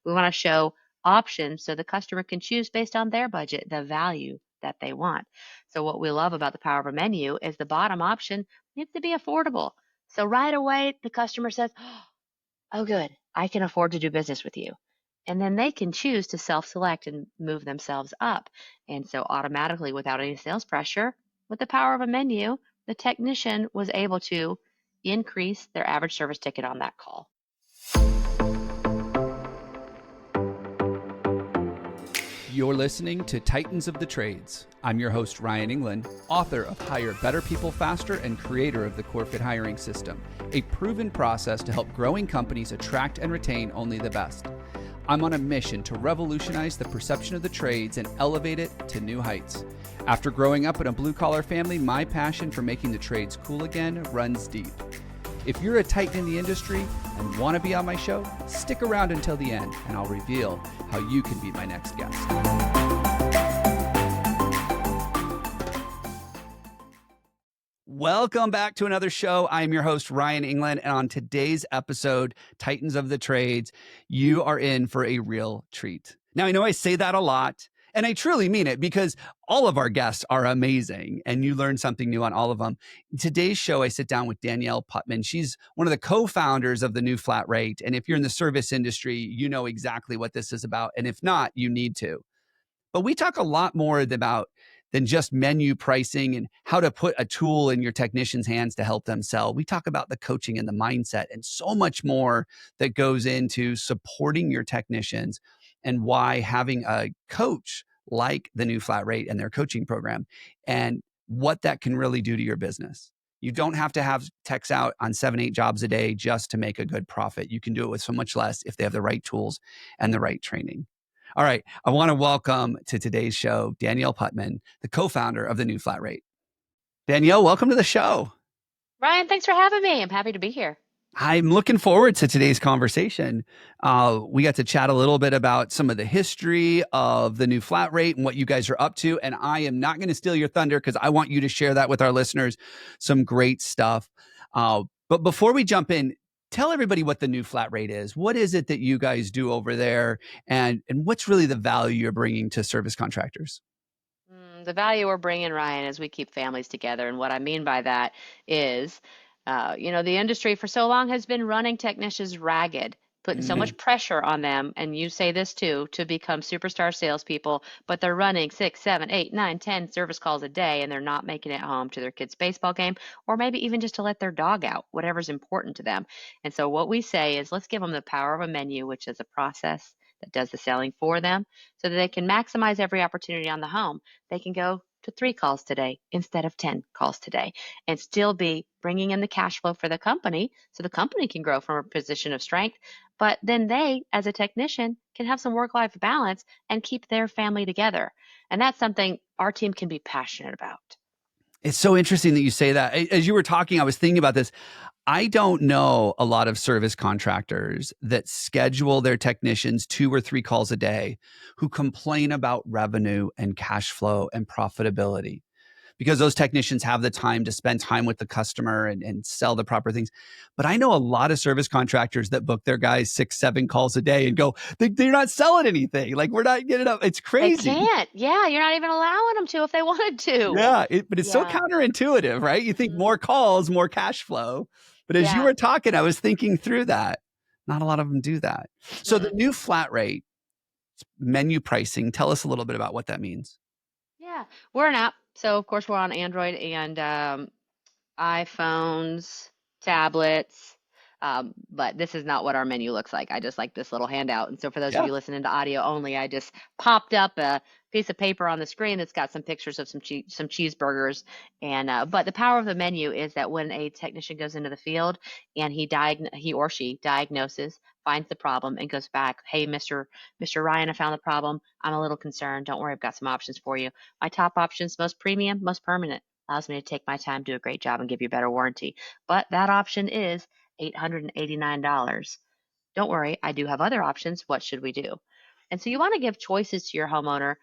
We want to show options so the customer can choose based on their budget, the value that they want. So what we love about the power of a menu is the bottom option needs to be affordable. So right away, the customer says, oh, good, I can afford to do business with you. And then they can choose to self-select and move themselves up. And so automatically, without any sales pressure, with the power of a menu, the technician was able to increase their average service ticket on that call. You're listening to Titans of the Trades. I'm your host, Ryan Englin, author of Hire Better People Faster and creator of the CoreFit hiring system, a proven process to help growing companies attract and retain only the best. I'm on a mission to revolutionize the perception of the trades and elevate it to new heights. After growing up in a blue-collar family, my passion for making the trades cool again runs deep. If you're a titan in the industry and want to be on my show, stick around until the end and I'll reveal how you can be my next guest. Welcome back to another show. I'm your host, Ryan Englin, and on today's episode, Titans of the Trades, you are in for a real treat. Now, I know I say that a lot, and I truly mean it because all of our guests are amazing, and you learn something new on all of them. In today's show, I sit down with Danielle Putnam. She's one of the co-founders of the new flat rate, and if you're in the service industry, you know exactly what this is about, and if not, you need to. But we talk a lot more about than just menu pricing and how to put a tool in your technicians' hands to help them sell. We talk about the coaching and the mindset and so much more that goes into supporting your technicians and why having a coach like the new flat rate and their coaching program and what that can really do to your business. You don't have to have techs out on 7-8 jobs a day just to make a good profit. You can do it with so much less if they have the right tools and the right training. All right, I want to welcome to today's show, Danielle Putnam, the co-founder of the new flat rate. Danielle, welcome to the show. Ryan, thanks for having me. I'm happy to be here. I'm looking forward to today's conversation. We got to chat a little bit about some of the history of the new flat rate and what you guys are up to. And I am not going to steal your thunder because I want you to share that with our listeners. Some great stuff. But before we jump in, tell everybody what the new flat rate is. What is it that you guys do over there? And what's really the value you're bringing to service contractors? The value we're bringing, Ryan, is we keep families together. And what I mean by that is, the industry for so long has been running technicians ragged, putting so much pressure on them. And you say this too, to become superstar salespeople, but they're running 6, 7, 8, 9, 10 service calls a day, and they're not making it home to their kid's baseball game, or maybe even just to let their dog out, whatever's important to them. And so what we say is, let's give them the power of a menu, which is a process that does the selling for them so that they can maximize every opportunity on the home. They can go to 3 calls today instead of 10 calls today and still be bringing in the cash flow for the company so the company can grow from a position of strength. But then they, as a technician, can have some work-life balance and keep their family together. And that's something our team can be passionate about. It's so interesting that you say that. As you were talking, I was thinking about this. I don't know a lot of service contractors that schedule their technicians 2 or 3 calls a day who complain about revenue and cash flow and profitability because those technicians have the time to spend time with the customer and sell the proper things. But I know a lot of service contractors that book their guys 6, 7 calls a day and go, they're not selling anything. Like, we're not getting up. It's crazy. They can't. Yeah, you're not even allowing them to if they wanted to. Yeah, but it's so counterintuitive, right? You think more calls, more cash flow. But as you were talking, I was thinking through that. Not a lot of them do that. So the new flat rate, menu pricing, tell us a little bit about what that means. Yeah, we're an app. So, of course, we're on Android and iPhones, tablets. But this is not what our menu looks like. I just like this little handout. And so for those of you listening to audio only, I just popped up a piece of paper on the screen that's got some pictures of some cheeseburgers. And but the power of the menu is that when a technician goes into the field and he or she diagnoses, finds the problem, and goes back, hey, Mr. Ryan, I found the problem. I'm a little concerned. Don't worry, I've got some options for you. My top options, most premium, most permanent. Allows me to take my time, do a great job, and give you a better warranty. But that option is $889. Don't worry, I do have other options. What should we do? And so you want to give choices to your homeowner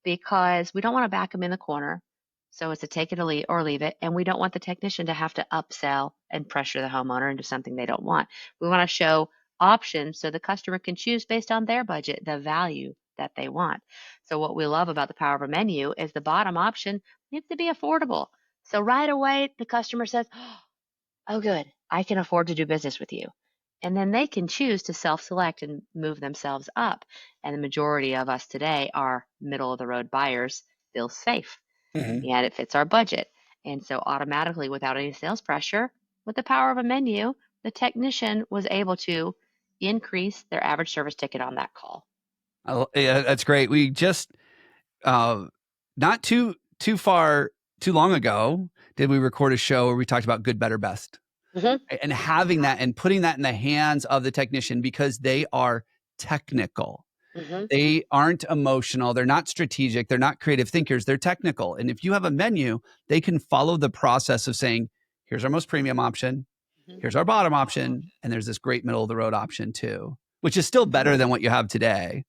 because we don't want to back them in the corner. So it's a take it or leave it. And we don't want the technician to have to upsell and pressure the homeowner into something they don't want. We want to show options so the customer can choose based on their budget, the value that they want. So, what we love about the power of a menu is the bottom option needs to be affordable. So, right away, the customer says, oh, good, I can afford to do business with you. And then they can choose to self select and move themselves up. And the majority of us today are middle of the road buyers, feel safe Mhm. and it fits our budget. And so, automatically, without any sales pressure, with the power of a menu, the technician was able to increase their average service ticket on that call. Yeah, that's great. We just uh, not too far too long ago did we record a show where we talked about good, better, best, Hmm. and having that and putting that in the hands of the technician because they are technical. Hmm. They aren't emotional. They're not strategic. They're not creative thinkers. They're technical. And if you have a menu, they can follow the process of saying, here's our most premium option. Hmm. Here's our bottom option. And there's this great middle of the road option too, which is still better than what you have today,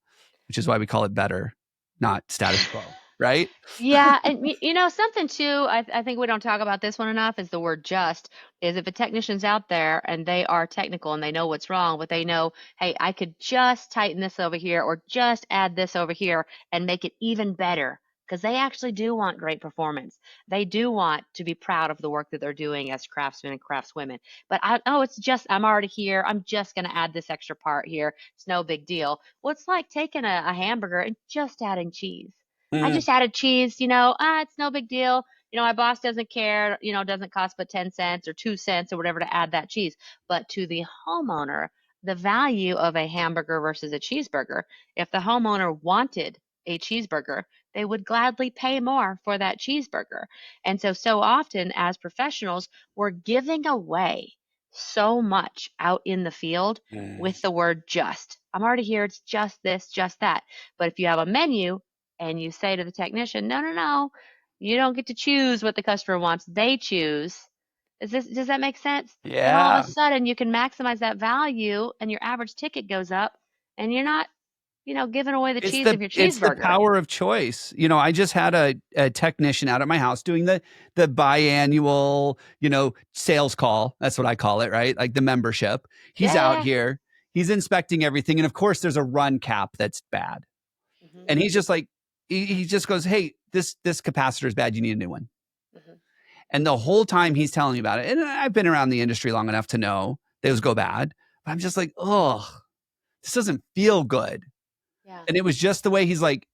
which is why we call it better, not status quo. Right? Yeah, and something too. I think we don't talk about this one enough is the word just. Is if a technician's out there and they are technical and they know what's wrong, but they know, hey, I could just tighten this over here or just add this over here and make it even better. Because they actually do want great performance. They do want to be proud of the work that they're doing as craftsmen and craftswomen. But it's just I'm already here. I'm just going to add this extra part here. It's no big deal. Well, it's like taking a hamburger and just adding cheese. I Mm, just added cheese, it's no big deal. My boss doesn't care, doesn't cost but 10 cents or 2 cents or whatever to add that cheese. But to the homeowner, the value of a hamburger versus a cheeseburger, if the homeowner wanted a cheeseburger, they would gladly pay more for that cheeseburger. And so often as professionals, we're giving away so much out in the field mm. with the word just. I'm already here. It's just this, just that. But if you have a menu, and you say to the technician, no, no, no, you don't get to choose what the customer wants. They choose. Does that make sense? Then all of a Yeah. sudden you can maximize that value and your average ticket goes up and you're not, giving away the cheese of your It's the cheeseburger. power of choice. I just had a technician out at my house doing the biannual, sales call. That's what I call it, right? Like the membership. He's Yeah, out yeah, here. He's inspecting everything. And of course, there's a run cap that's bad. yeah. Hmm. And he's just like, he just goes, hey, this capacitor is bad. You need a new one. Hmm. And the whole time he's telling me about it, and I've been around the industry long enough to know those go bad. But I'm just like, oh, this doesn't feel good. Yeah, And it was just the way he's like,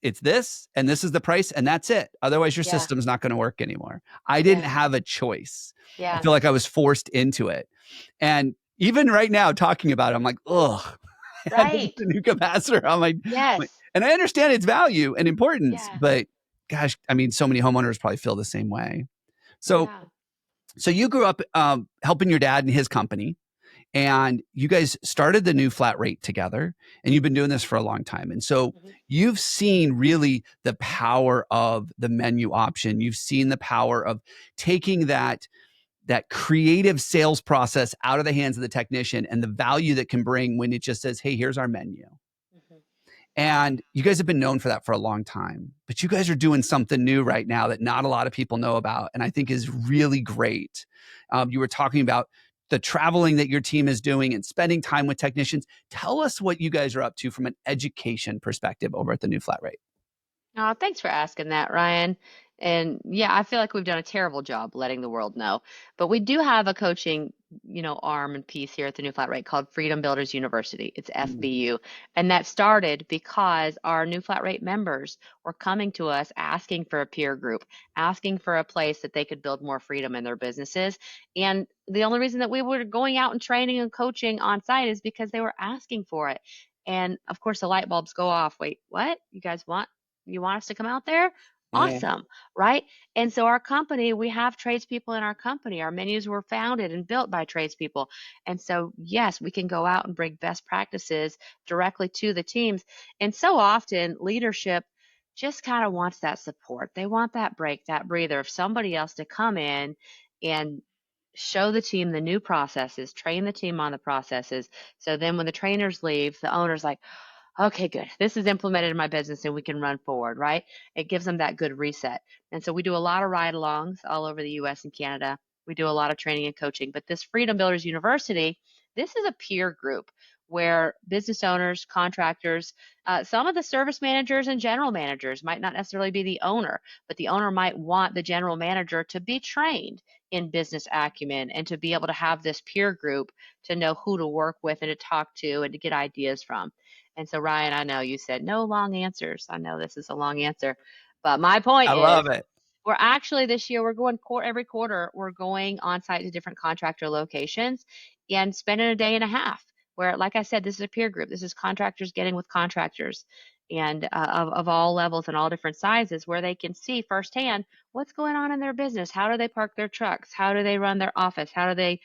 it's this, and this is the price, and that's it. Otherwise, your yeah, system's not going to work anymore. I didn't yeah, have a choice. I yeah. feel like I was forced into it. And even right now, talking about it, I'm like, oh, I had to get Right. the new capacitor. Yes. And I understand its value and importance, Yeah. but gosh, I mean, so many homeowners probably feel the same way. So, Yeah. so you grew up helping your dad and his company, and you guys started the new flat rate together, and you've been doing this for a long time. And so Hmm. you've seen really the power of the menu option. You've seen the power of taking that creative sales process out of the hands of the technician and the value that can bring when it just says, hey, here's our menu. Hmm. And you guys have been known for that for a long time, but you guys are doing something new right now that not a lot of people know about, and I think is really great. You were talking about the traveling that your team is doing and spending time with technicians. Tell us what you guys are up to from an education perspective over at the new flat rate. Oh, thanks for asking that, Ryan. And yeah, I feel like we've done a terrible job letting the world know. But we do have a coaching, arm and piece here at the New Flat Rate called Freedom Builders University. It's Mm, FBU. And that started because our New Flat Rate members were coming to us asking for a peer group, asking for a place that they could build more freedom in their businesses. And the only reason that we were going out and training and coaching on site is because they were asking for it. And of course, the light bulbs go off. Wait, what? You want us to come out there? mm, Awesome, right? And so our company, we have tradespeople in our company. Our menus were founded and built by tradespeople. And so, yes, we can go out and bring best practices directly to the teams. And so often, leadership just kind of wants that support. They want that break, that breather of somebody else to come in and show the team the new processes, train the team on the processes. So then when the trainers leave, the owner's like, okay, good. This is implemented in my business and we can run forward, right? It gives them that good reset. And so we do a lot of ride alongs all over the US and Canada. We do a lot of training and coaching. But this Freedom Builders University, This is a peer group where business owners, contractors, some of the service managers and general managers might not necessarily be the owner, but the owner might want the general manager to be trained in business acumen and to be able to have this peer group to know who to work with and to talk to and to get ideas from. And so, Ryan, I know you said no long answers. I know this is a long answer, but my point I is love it. we're actually this year, we're going every quarter, we're going on site to different contractor locations and spending a day and a half where, like I said, this is a peer group. This is contractors getting with contractors and of all levels and all different sizes where they can see firsthand what's going on in their business. How do they park their trucks? How do they run their office? How do they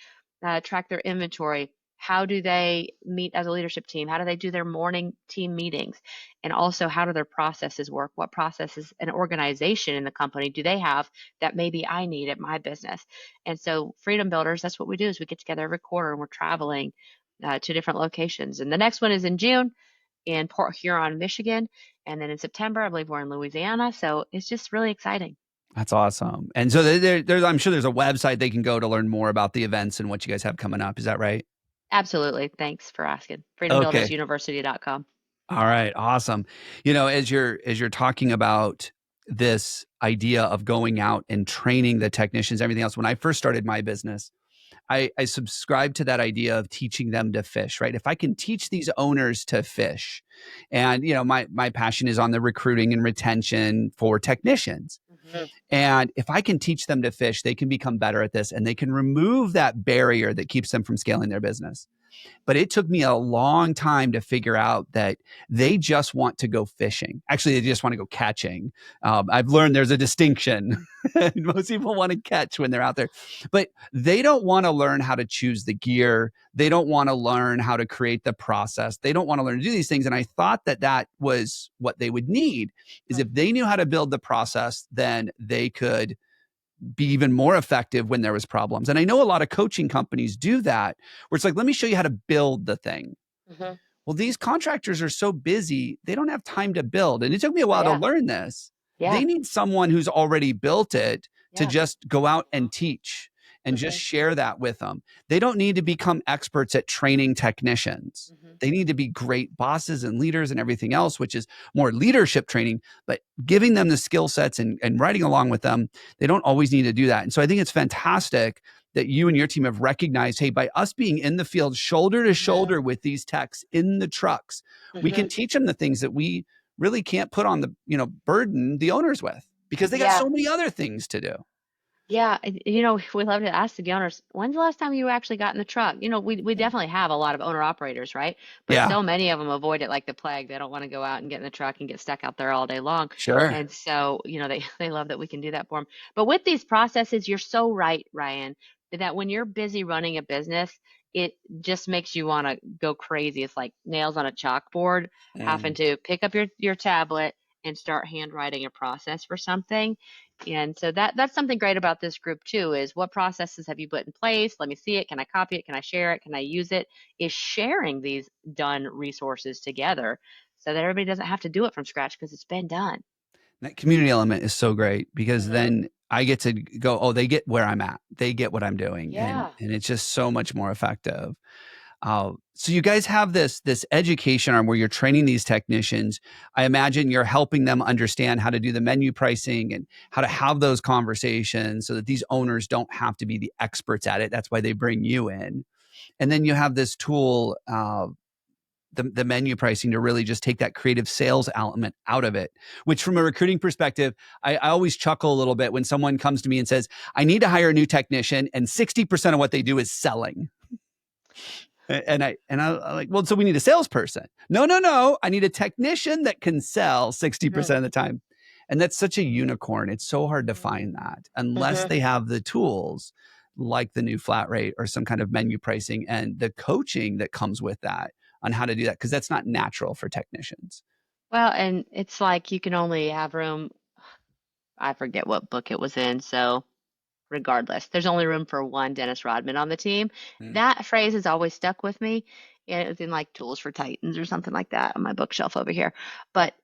track their inventory? How do they meet as a leadership team? How do they do their morning team meetings? And also, how do their processes work? What processes and organization in the company do they have that maybe I need at my business? And so, Freedom Builders, that's what we do is we get together every quarter and we're traveling to different locations. And the next one is in June in Port Huron, Michigan. And then in September, I believe we're in Louisiana. So it's just really exciting. That's awesome. And so there's, I'm sure there's a website they can go to learn more about the events and what you guys have coming up. Is that right? Absolutely. Thanks for asking. Okay. freedombuildersuniversity.com. All right. Awesome. As you're talking about this idea of going out and training the technicians, everything else, when I first started my business, I subscribed to that idea of teaching them to fish, right? If I can teach these owners to fish, and my passion is on the recruiting and retention for technicians. Mm-hmm. And if I can teach them to fish, they can become better at this and they can remove that barrier that keeps them from scaling their business. But it took me a long time to figure out that they just want to go fishing. Actually, they just want to go catching. I've learned there's a distinction. Most people want to catch when they're out there, but they don't want to learn how to choose the gear. They don't want to learn how to create the process. They don't want to learn to do these things. And I thought that that was what they would need, is if they knew how to build the process, then they could be even more effective when there was problems. And I know a lot of coaching companies do that, where it's like, let me show you how to build the thing. Mm-hmm. Well, these contractors are so busy, they don't have time to build. And it took me a while to Yeah. learn this. Yeah. They need someone who's already built it to Yeah. just go out and teach and just share that with them. They don't need to become experts at training technicians. Mm-hmm. They need to be great bosses and leaders and everything else, which is more leadership training, but giving them the skill sets and riding along with them, they don't always need to do that. And so I think it's fantastic that you and your team have recognized, hey, by us being in the field, shoulder to shoulder with these techs in the trucks, we can teach them the things that we really can't put on the, burden the owners with, because they got Yeah. so many other things to do. Yeah, we love to ask the owners, when's the last time you actually got in the truck? We definitely have a lot of owner operators, right? But Yeah, so many of them avoid it like the plague. They don't want to go out and get in the truck and get stuck out there all day long. sure. And so, they love that we can do that for them. But with these processes, you're so right, Ryan, that when you're busy running a business, it just makes you want to go crazy. It's like nails on a chalkboard, having to pick up your tablet and start handwriting a process for something. And so that's something great about this group too, is what processes have you put in place? Let me see it. Can I copy it? Can I share it? Can I use it? Is sharing these done resources together so that everybody doesn't have to do it from scratch because it's been done. That community element is so great, because Mm-hmm. then I get to go, oh, they get where I'm at. They get what I'm doing. And Yeah. it's just so much more effective. So you guys have this education arm where you're training these technicians. I imagine you're helping them understand how to do the menu pricing and how to have those conversations so that these owners don't have to be the experts at it. That's why they bring you in. And then you have this tool, the menu pricing, to really just take that creative sales element out of it, which from a recruiting perspective, I always chuckle a little bit when someone comes to me and says, I need to hire a new technician, and 60% of what they do is selling. And I like, well, so we need a salesperson. No. I need a technician that can sell 60% of the time. And that's such a unicorn. It's so hard to find that unless they have the tools like the new flat rate or some kind of menu pricing and the coaching that comes with that on how to do that, because that's not natural for technicians. Well, and it's like you can only have room. I forget what book it was in. So regardless, there's only room for one Dennis Rodman on the team. Mm. That phrase has always stuck with me. And it was in like Tools for Titans or something like that on my bookshelf over here. But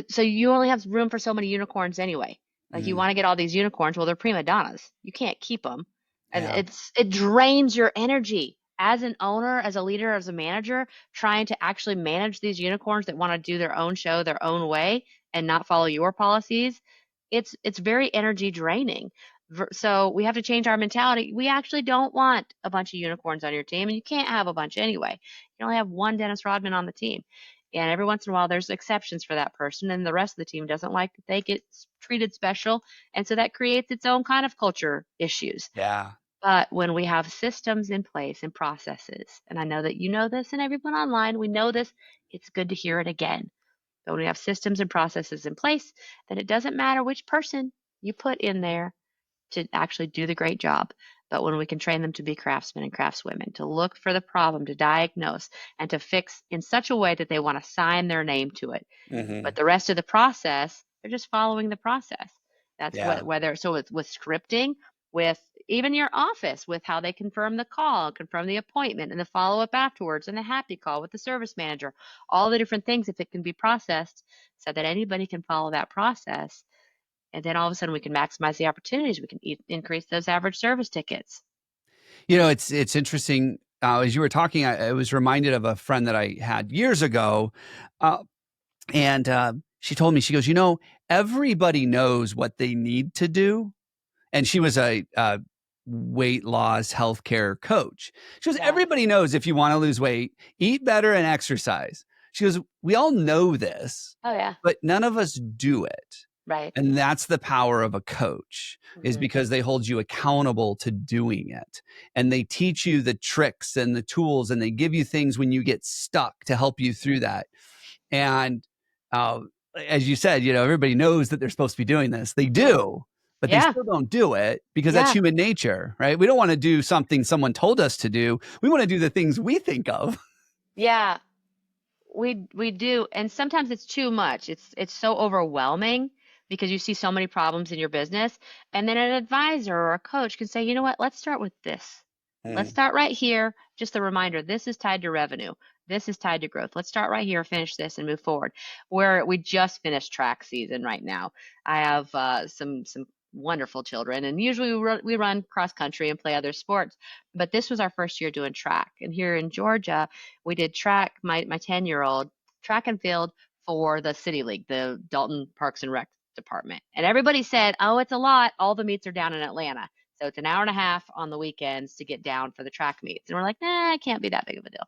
so you only have room for so many unicorns anyway. Like you Mm. want to get all these unicorns, well, they're prima donnas. You can't keep them, and Yeah. it drains your energy. as an owner, as a leader, as a manager, trying to actually manage these unicorns that want to do their own show their own way and not follow your policies, it's very energy draining. So we have to change our mentality. We actually don't want a bunch of unicorns on your team, and you can't have a bunch anyway. You only have one Dennis Rodman on the team. And every once in a while, there's exceptions for that person, and the rest of the team doesn't like that they get treated special. And so that creates its own kind of culture issues. Yeah. But when we have systems in place and processes, and I know that you know this and everyone online, we know this, it's good to hear it again. But when we have systems and processes in place, then it doesn't matter which person you put in there to actually do the great job. But when we can train them to be craftsmen and craftswomen, to look for the problem, to diagnose, and to fix in such a way that they want to sign their name to it. Mm-hmm. But the rest of the process, they're just following the process. That's Yeah. whether so with scripting, with even your office, with how they confirm the call, confirm the appointment, and the follow up afterwards, and the happy call with the service manager, all the different things, if it can be processed so that anybody can follow that process, and then all of a sudden we can maximize the opportunities, we can increase those average service tickets. It's interesting. As you were talking, I was reminded of a friend that I had years ago, uh, and she told me, she goes, everybody knows what they need to do, and she was a weight loss healthcare coach. She goes, Yeah. everybody knows if you want to lose weight, eat better and exercise. She goes, we all know this, Oh yeah. but none of us do it. Right. And that's the power of a coach, is Hmm. because they hold you accountable to doing it. And they teach you the tricks and the tools, and they give you things when you get stuck to help you through that. And uh, as you said, everybody knows that they're supposed to be doing this. They Hmm. do, but they Yeah. still don't do it because that's Yeah. human nature, right? We don't want to do something someone told us to do. We want to do the things we think of. Yeah. We do, and sometimes it's too much. It's so overwhelming because you see so many problems in your business, and then an advisor or a coach can say, you know what, let's start with this. Let's Mm. start right here. Just a reminder, this is tied to revenue. This is tied to growth. Let's start right here, finish this, and move forward. Where we just finished track season right now. I have some wonderful children, and usually we run cross country and play other sports. But this was our first year doing track, and here in Georgia we did track, my 10-year-old track and field for the city league, the Dalton Parks and Rec department. And everybody said, oh, it's a lot. All the meets are down in Atlanta. So it's an hour and a half on the weekends to get down for the track meets. And we're like, nah, it can't be that big of a deal.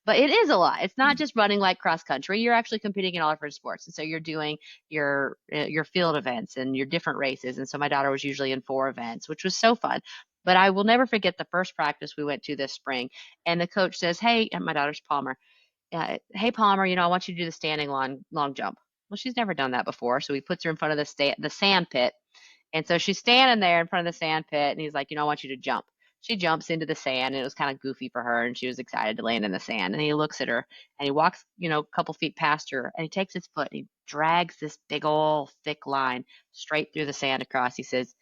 But it is a lot. It's not just running like cross country. You're actually competing in all different sports. And so you're doing your field events and your different races. And so my daughter was usually in 4 events, which was so fun. But I will never forget the first practice we went to this spring. And the coach says, hey, and my daughter's Palmer, hey Palmer, I want you to do the standing long jump. Well, she's never done that before, so he puts her in front of the sand pit, and so she's standing there in front of the sand pit, and he's like, I want you to jump. She jumps into the sand, and it was kind of goofy for her, and she was excited to land in the sand. And he looks at her, and he walks, a couple feet past her, and he takes his foot, and he drags this big old thick line straight through the sand across. He says,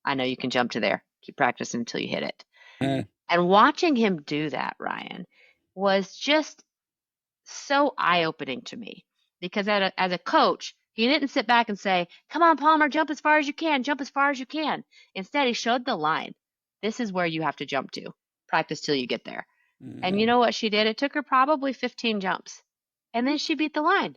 I know you can jump to there. Keep practicing until you hit it. Mm. And watching him do that, Ryan, was just so eye-opening to me because as a coach, he didn't sit back and say, come on, Palmer, jump as far as you can, jump as far as you can. Instead, he showed the line. This is where you have to jump to. Practice till you get there. And you Mhm. know what she did? It took her probably 15 jumps. And then she beat the line.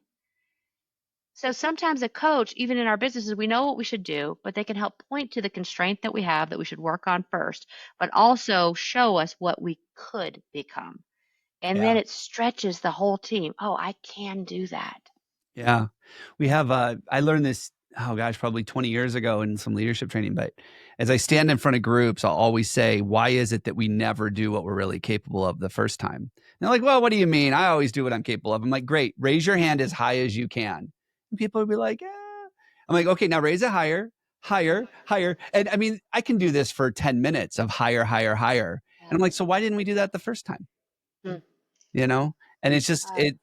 So sometimes a coach, even in our businesses, we know what we should do, but they can help point to the constraint that we have that we should work on first, but also show us what we could become. And then Yeah. it stretches the whole team. Oh, I can do that. Yeah. We have, I learned this, oh gosh, probably 20 years ago in some leadership training. But as I stand in front of groups, I'll always say, why is it that we never do what we're really capable of the first time? And they're like, well, what do you mean? I always do what I'm capable of. I'm like, great, raise your hand as high as you can. And people will be like, yeah. I'm like, okay, now raise it higher, higher, higher. And I mean, I can do this for 10 minutes of higher, higher, higher. And Yeah. I'm like, so why didn't we do that the first time? Mm. you know and it's just Uh, it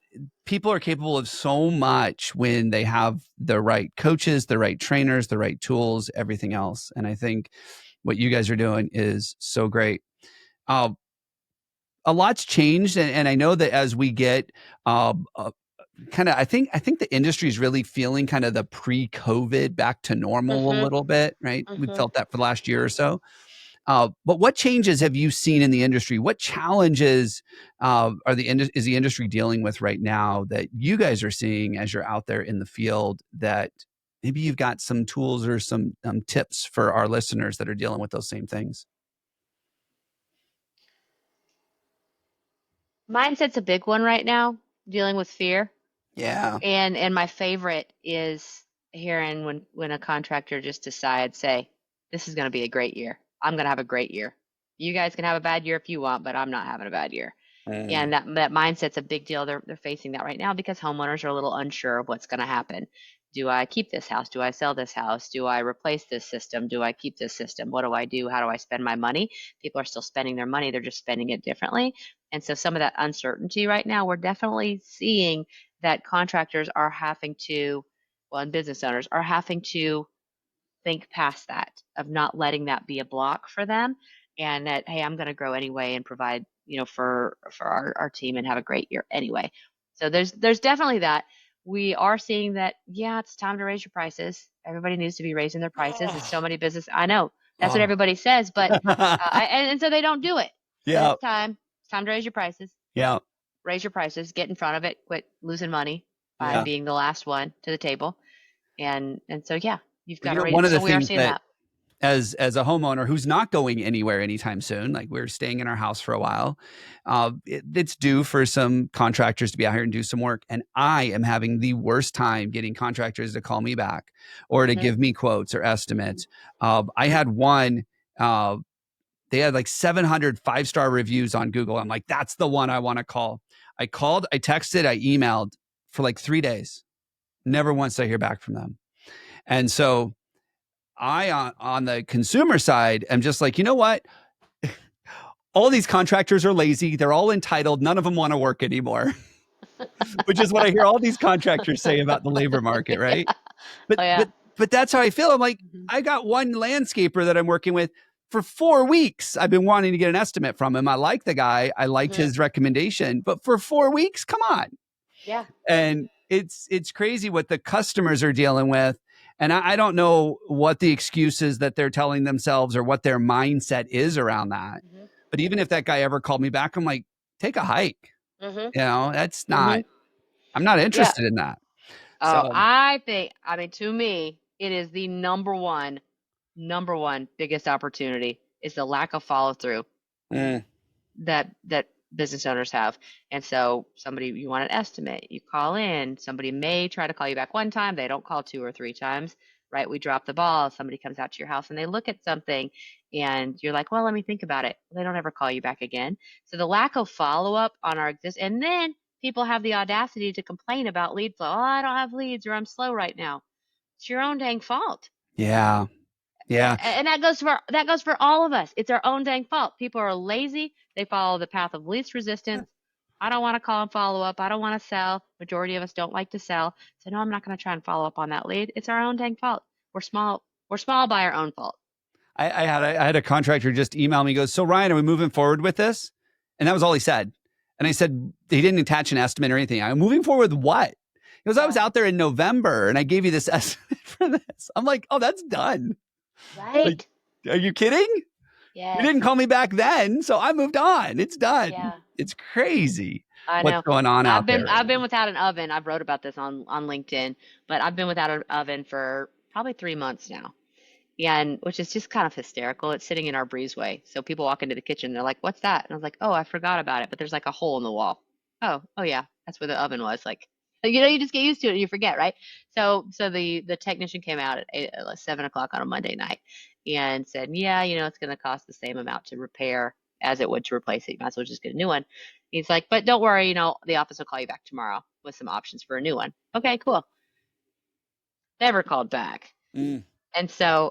people are capable of so much when they have the right coaches, the right trainers, the right tools, everything else. And I think what you guys are doing is so great. uh, a lot's changed, and I know that as we get kind of, I think the industry is really feeling kind of the pre-COVID back to normal a mhm. little bit, right? We've Mhm. felt that for the last year or so. But what changes have you seen in the industry? What challenges is the industry dealing with right now that you guys are seeing as you're out there in the field that maybe you've got some tools or some tips for our listeners that are dealing with those same things? Mindset's a big one right now, dealing with fear. Yeah. And my favorite is hearing when a contractor just decides, say, this is going to be a great year. I'm going to have a great year. You guys can have a bad year if you want, but I'm not having a bad year. Mm. And that mindset's a big deal. They're facing that right now because homeowners are a little unsure of what's going to happen. Do I keep this house? Do I sell this house? Do I replace this system? Do I keep this system? What do I do? How do I spend my money? People are still spending their money. They're just spending it differently. And so some of that uncertainty right now, we're definitely seeing that contractors are having to, well, and business owners are having to think past that, of not letting that be a block for them, and that, hey, I'm going to grow anyway and provide, for our team and have a great year anyway. So there's definitely that. We are seeing that, yeah, it's time to raise your prices. Everybody needs to be raising their prices. There's Oh, so many business. I know that's what oh. everybody says, but and so they don't do it. But Yeah. it's time to raise your prices. Yeah. Raise your prices. Get in front of it. Quit losing money by Yeah. being the last one to the table. And so yeah, you've Well, got to raise. one of the So we are things seeing that that. as a homeowner who's not going anywhere anytime soon, like we're staying in our house for a while, it's due for some contractors to be out here and do some work. And I am having the worst time getting contractors to call me back or to Hmm. give me quotes or estimates. I had one, uh, they had like 700 5-star reviews on Google. I'm like, that's the one I want to call. I called, I texted, I emailed for like 3 days. Never once did I hear back from them. And so I on the consumer side am just like, you know what? All these contractors are lazy. They're all entitled. None of them want to work anymore, which is what I hear all these contractors say about the labor market, Yeah. right? But Oh yeah. but but that's how I feel. I'm like, Hmm. I got one landscaper that I'm working with for 4 weeks. I've been wanting to get an estimate from him. I like the guy. I liked Hmm. his recommendation, but for 4 weeks, come on. Yeah. And it's crazy what the customers are dealing with. And I don't know what the excuses that they're telling themselves or what their mindset is around that. Hmm. But even if that guy ever called me back, I'm like, take a hike. Hmm. That's Hmm. not, I'm not Yeah. interested in that. Oh, So, I mean, to me, it is the number one biggest opportunity is the lack of follow through mm, that business owners have. And so somebody, you want an estimate, you call in, somebody may try to call you back one time, they don't call two or three times, right? We drop the ball, somebody comes out to your house and they look at something and you're like, well, let me think about it. They don't ever call you back again. So the lack of follow up on our and then people have the audacity to complain about lead flow. Oh, I don't have leads or I'm slow right now. It's your own dang fault. yeah, yeah. And that goes for all of us. It's our own dang fault. People are lazy. They follow the path of least resistance. I don't want to call and follow up. I don't want to sell. Majority of us don't like to sell. So no, I'm not going to try and follow up on that lead. It's our own dang fault. We're small. We're small by our own fault. I had a contractor just email me, goes, so Ryan, are we moving forward with this? And that was all he said. And I said, he didn't attach an estimate or anything. I'm moving forward with what? He goes, I was Yeah. out there in November and I gave you this estimate for this. I'm like, oh, that's done. Like, Right. are you kidding? You Yes. didn't call me back then, so I moved on. It's done. Yeah. It's crazy I what's know. going on I've out been there. I've been without an oven. I've wrote about this on LinkedIn, but I've been without an oven for probably 3 months now. And which is just kind of hysterical. It's sitting in our breezeway. So people walk into the kitchen, they're like, "What's that?" And I was like, "Oh, I forgot about it." But there's like a hole in the wall. Oh yeah, that's where the oven was. Like, you just get used to it and you forget, right? So the technician came out at 7 o'clock on a Monday night and said, "Yeah, it's going to cost the same amount to repair as it would to replace it. You might as well just get a new one." He's like, "But don't worry, the office will call you back tomorrow with some options for a new one." Okay, cool. Never called back. Mm. And so,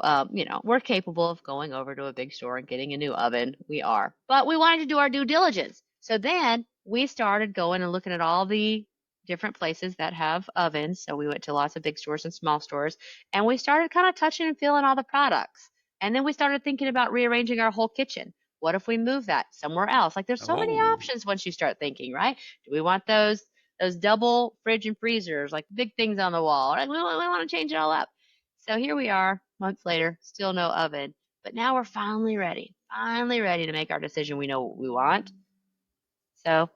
we're capable of going over to a big store and getting a new oven. We are. But we wanted to do our due diligence. So then we started going and looking at all the different places that have ovens. So we went to lots of big stores and small stores, and we started kind of touching and feeling all the products. And then we started thinking about rearranging our whole kitchen. What if we move that somewhere else? Like there's so many Oh, options once you start thinking, right? Do we want those double fridge and freezers, like big things on the wall? Like we want to change it all up. So here we are, months later, still no oven. But now we're finally ready. finally ready to make our decision. We know what we want. So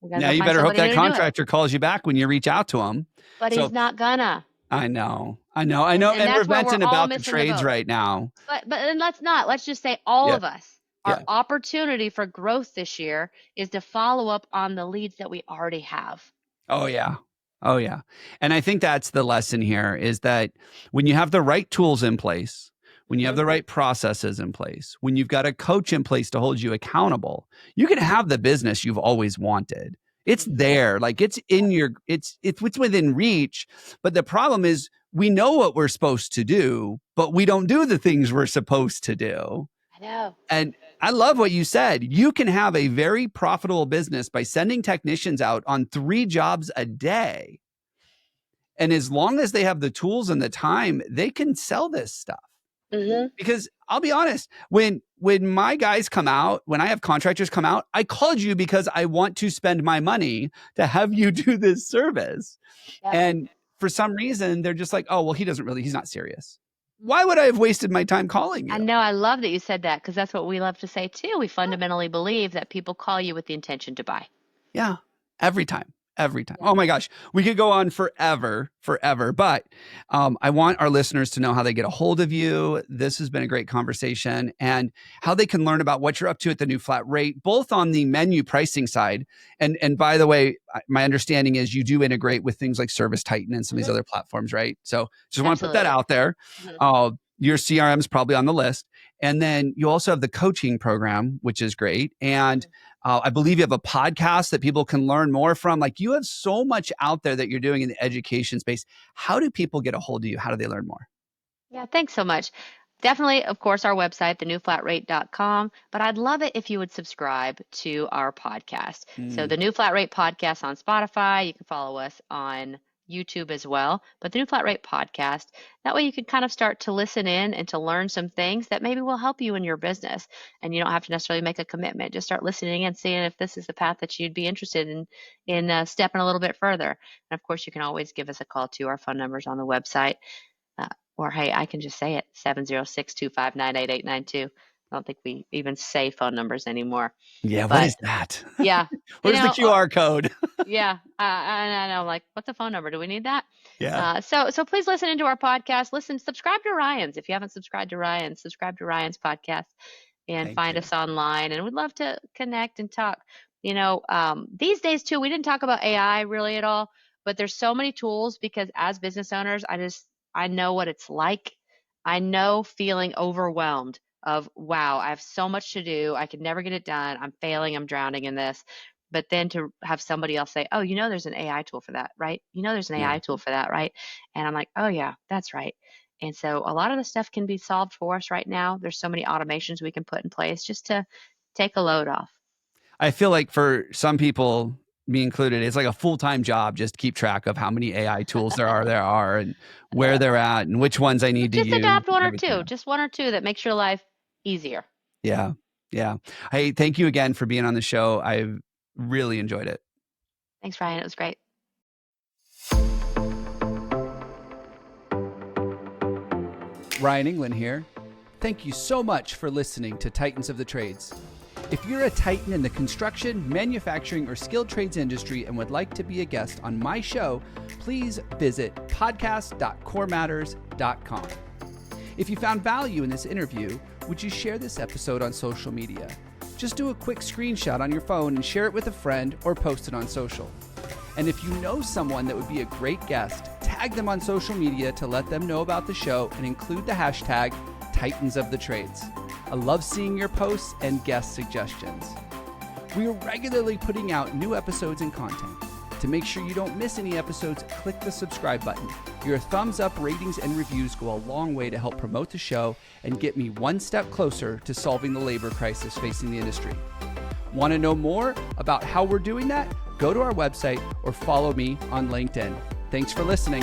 we got to Now go you find better hope somebody that new to do it. contractor calls you back when you reach out to him. But he's So not gonna. I know. And And we're that's where we're venting all about the missing the trades boat. right now. But then let's just say all Yeah. of us, Yeah. our opportunity for growth this year is to follow up on the leads that we already have. Oh, yeah. Oh, yeah. And I think that's the lesson here is that when you have the right tools in place, when you have the right processes in place, when you've got a coach in place to hold you accountable, you can have the business you've always wanted. It's there, like it's in your, it's within reach. But the problem is we know what we're supposed to do, but we don't do the things we're supposed to do. I know. And I love what you said. You can have a very profitable business by sending technicians out on 3 jobs a day. And as long as they have the tools and the time, they can sell this stuff. Because I'll be honest, when my guys come out, when I have contractors come out, I called you because I want to spend my money to have you do this service. Yeah. And for some reason, they're just like, oh, well, he's not serious. Why would I have wasted my time calling you? I know. I love that you said that because that's what we love to say too. We fundamentally believe that people call you with the intention to buy. Yeah, every time. Oh my gosh, we could go on forever. But I want our listeners to know how they get a hold of you. This has been a great conversation and how they can learn about what you're up to at the New Flat Rate, both on the menu pricing side. And by the way, my understanding is you do integrate with things like Service Titan and some of these other platforms, right? So just want to put that out there. Your CRM is probably on the list. And then you also have the coaching program, which is great. And I believe you have a podcast that people can learn more from. Like you have so much out there that you're doing in the education space. How do people get a hold of you? How do they learn more? Yeah, thanks so much. Definitely, of course, our website, thenewflatrate.com. But I'd love it if you would subscribe to our podcast. So the New Flat Rate podcast on Spotify. You can follow us on YouTube as well. But the New Flat Rate podcast, that way you can kind of start to listen in and to learn some things that maybe will help you in your business. And you don't have to necessarily make a commitment. Just start listening and seeing if this is the path that you'd be interested in stepping a little bit further. And of course, you can always give us a call to our phone numbers on the website. Or hey, I can just say it, 706-259-8892. I don't think we even say phone numbers anymore. Yeah, what is that? Yeah. Where's the QR code? Yeah. I know, like, what's the phone number? Do we need that? Yeah. So please listen into our podcast. Subscribe to Ryan's. If you haven't subscribed to Ryan's, subscribe to Ryan's podcast and find us online. And we'd love to connect and talk. These days too, we didn't talk about AI really at all, but there's so many tools because as business owners, I know what it's like. I know feeling overwhelmed of, wow, I have so much to do. I could never get it done. I'm failing. I'm drowning in this. But then to have somebody else say, oh, there's an AI tool for that, right? There's an AI tool for that, right? And I'm like, oh, yeah, that's right. And so a lot of the stuff can be solved for us right now. There's so many automations we can put in place just to take a load off. I feel like for some people, me included, it's like a full-time job just to keep track of how many AI tools there are and where they're at and which ones I need to use. Just adopt one or two, just one or two that makes your life easier. Yeah. Hey, thank you again for being on the show. I've really enjoyed it. Thanks, Ryan. It was great. Ryan Englin here. Thank you so much for listening to Titans of the Trades. If you're a titan in the construction, manufacturing, or skilled trades industry and would like to be a guest on my show, please visit podcast.corematters.com. If you found value in this interview, would you share this episode on social media? Just do a quick screenshot on your phone and share it with a friend or post it on social. And if you know someone that would be a great guest, tag them on social media to let them know about the show and include the hashtag Titans of the Trades. I love seeing your posts and guest suggestions. We are regularly putting out new episodes and content. To make sure you don't miss any episodes, click the subscribe button. Your thumbs up, ratings, and reviews go a long way to help promote the show and get me one step closer to solving the labor crisis facing the industry. Want to know more about how we're doing that? Go to our website or follow me on LinkedIn. Thanks for listening.